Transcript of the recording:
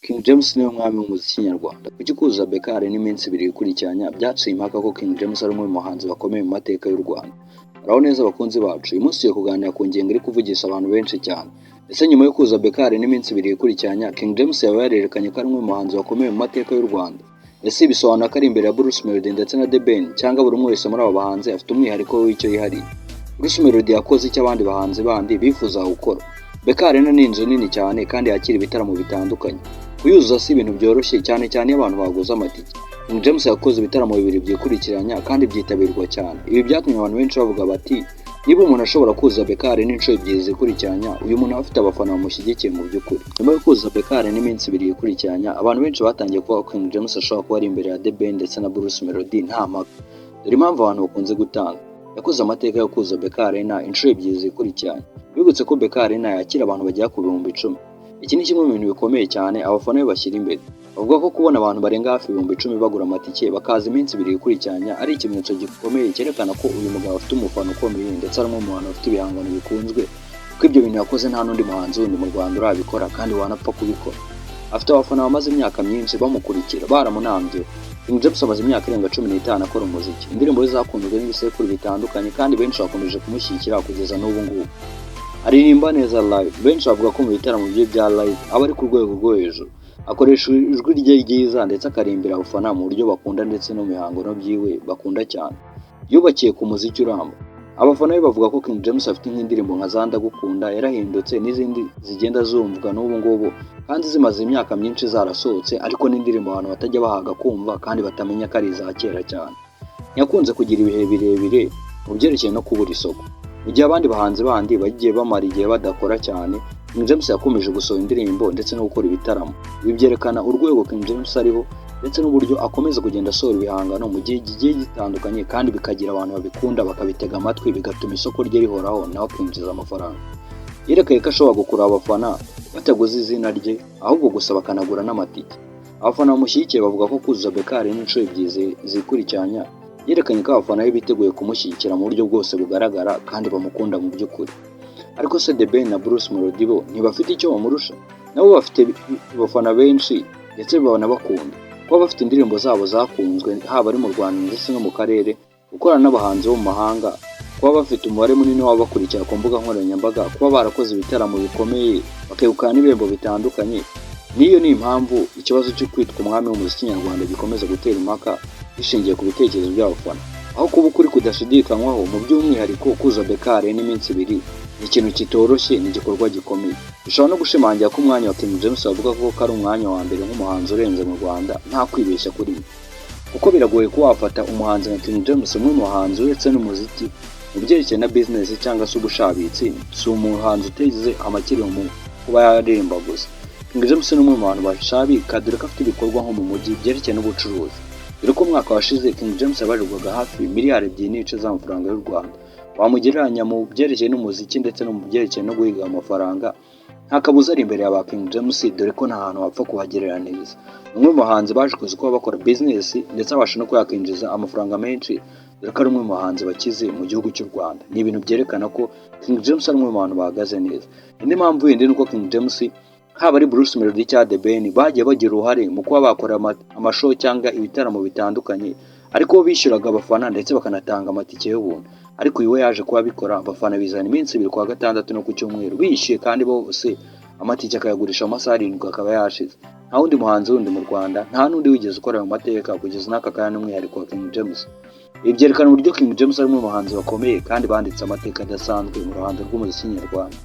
King James niwe mwami w'umuziki nyarwanda. Kuki kuzuza Bekare n'iminsi ibiri ikurikiranya byaciye impaka ko King James ari umwe mu bahanzi bakomeye mu mateka y'u Rwanda. Muraho neza abakunzi bacu, uyu munsi tugiye kuganira ku ngingo iri kuvugisha abantu benshi cyane. Ese nyuma yo kuzuza Bekare n'iminsi ibiri ikurikiranya, King James yaba yarerekanye ko ari umwe mu bahanzi bakomeye mu mateka y'u Rwanda? Ese bisobanura ko ari imbere ya Bruce Melody ndetse na The Ben, cyangwa buri umwe wese muri aba bahanzi afite umwihariko w'icyo yihariye? Bruce Melody yakoze icyo abandi bahanzi bandi bifuza gukora. Bekare ni inzu nini cyane kandi yakira ibitaramo bitandukanye. Kuyuzuza si ibintu byoroshye cyane cyane iyo abantu baguze amatike. King James yakoze ibitaramo bibiri byikurikiranya kandi byitabirwa cyane. Ibi byatumye abantu benshi bavuga bati, niba umuntu ashobora kuzuza Bekare n'inshuro ebyiri zikurikiranya, uyu muntu aba afite abafana bamushyigikiye mu by'ukuri. Nyuma yo kuzuza Bekare n'iminsi ibiri ikurikiranya, abantu benshi batangiye kuvuga ko King James ashobora kuba ari imbere ya The Ben ndetse na Bruce Melody nta mpaka. Dore impamvu abantu bakunze gutanga. Yakoze amateka yo kuzuza Bekare inshuro ebyiri zikurikiranya. Bibutse ko Bekare yakira abantu bagera ku bihumbi 10. Iki ni kimwe mu bintu bikomeye cyane abafana be bashyira imbere. Bavuga ko kubona abantu barenga hafi ibihumbi 10 bagura amatike bakaza iminsi ibiri ikurikiranya ari ikimenyetso gikomeye cyerekana ko uyu mugabo afite umufana ukomeye ndetse ari umwe mu bantu bafite ibihangano bikunzwe. Ko ibyo bintu yakoze nta n'undi muhanzi wundi mu Rwanda urabikora kandi wanapfa kubikora. Afite abafana bamaze imyaka myinshi bamukurikira baramunambye. King James amaze imyaka irenga 15 akora umuziki. Indirimbo ze zakunzwe n'ibisekuru bitandukanye kandi benshi bakomeje kumushyigikira kugeza n'ubu ngubu. Aririmba neza live. Benshi bavuga ko mu bitaramo bye bya live aba ari ku rwego rwo hejuru. Akoresha ijwi rye ryiza ndetse akarimbira abafana mu buryo bakunda ndetse no mu bihangano byiwe bakunda cyane. Yubakiye ku muziki uramba. Abafana be bavuga ko King James afite nk'indirimbo nka Zanda gukunda yarahindutse n'izindi zigenda zumvwa n'ubu ngubu kandi zimaze imyaka myinshi zarasohotse, ariko n'indirimbo abantu batajya bahaga kumva kandi batamenya ko ari iza kera cyane. Yakunze kugira ibihe birebire mu byerekeye no kubura isoko. Mu gihe abandi bahanzi bandi bagiye bamara igihe badakora cyane, King James yakomeje gusohora indirimbo ndetse no gukora ibitaramo. Ibi byerekana urwego King James ariho ndetse n'uburyo akomeza kugenda asohora ibihangano mu gihe gigiye gitandukanye kandi bikagira abantu babikunda bakabitega amatwi, bigatuma isoko rye rihoraho nawe akinjiza amafaranga. Yerekanye ko ashobora gukura abafana bataguze izina rye ahubwo gusa bakanagura n'amatike. Abafana bamushyigikiye bavuga ko kuzuza Bekare n'inshuro ebyiri zikurikiranya yerekanye ko abafana be biteguye kumushyigikira mu buryo bwose bugaragara kandi bamukunda mu by'ukuri. Ariko se The Ben na Bruce Melody bo ntibafite icyo bamurusha? Nabo bafite abafana benshi ndetse banabakunda. Kuba bafite indirimbo zabo zakunzwe haba ari mu Rwanda ndetse no mu karere, gukorana n'abahanzi bo mu mahanga, kuba bafite umubare munini w'abakurikira ku mbuga nkoranyambaga, kuba barakoze ibitaramo bikomeye bakegukana n'ibihembo bitandukanye, niyo ni impamvu ikibazo cyo kwitwa umwami w'umuziki nyarwanda gikomeza gutera impaka bishingiye ku bitekerezo by'abafana. Aho kuba ukuri kudashidikanywaho, mu by'umwihariko kuzuza Bekare n'iminsi ibiri ni ikintu kitoroshye, ni igikorwa gikomeye. Bishobora no gushimangira ko umwanya wa King James bavuga ko ari umwanya wa mbere nk'umuhanzi urenze mu Rwanda nta kwibeshya kuri we. Kuko biragoye ko wafata umuhanzi nka King James, umwe mu bahanzi uretse n'umuziki mu byerekeye na business cyangwa se ubushabitsi, si umuhanzi uteze amakiri mu kuba yaririmba gusa. King James ni umwe mu bantu bashabika dore ko afite ibikorwa nko mu mujyi byerekeye n'ubucuruzi. Dore ko umwaka washize King James yabarirwaga hafi miliyari 2.5 z'amafaranga y'u Rwanda. Wamugereranya mu byerekeye n'umuziki ndetse no mu byerekeye no guhiga amafaranga, nta kabuza ari imbere ya King James, dore ko nta hantu wapfa kuhagereranyiriza. Umwe mu bahanzi baje kuzi kuba bakora business ndetse abasha no kuyakinjiza amafaranga menshi, dore ko ari umwe mu bahanzi bakize mu gihugu cy'u Rwanda. Ni ibintu byerekana ko King James ari umwe mu bantu bahagaze neza. Indi mpamvu yindi ni uko King James haba ari Bruce Melody cyangwa The Ben bagiye bagira uruhare mu kuba bakora amashow cyangwa ibitaramo bitandukanye, ariko bishyuraga abafana ndetse bakanatanga amatike y'ubuntu. Ariko uyu we yaje kuba bikora, abafana bizana iminsi ibiri kwa gatandatu no ku cyumweru bishyuye kandi bose amatike akayagurisha amasaha 7 akaba yashize. Nta wundi muhanzi wundi mu Rwanda, nta n'undi wigeze ukora mu mateka kugeza n'aka kanya n'umwihariko wa King James. Ibi byerekana uburyo King James ari umwe mu bahanzi bakomeye kandi banditse amateka adasanzwe mu ruhando rw'umuziki nyarwanda.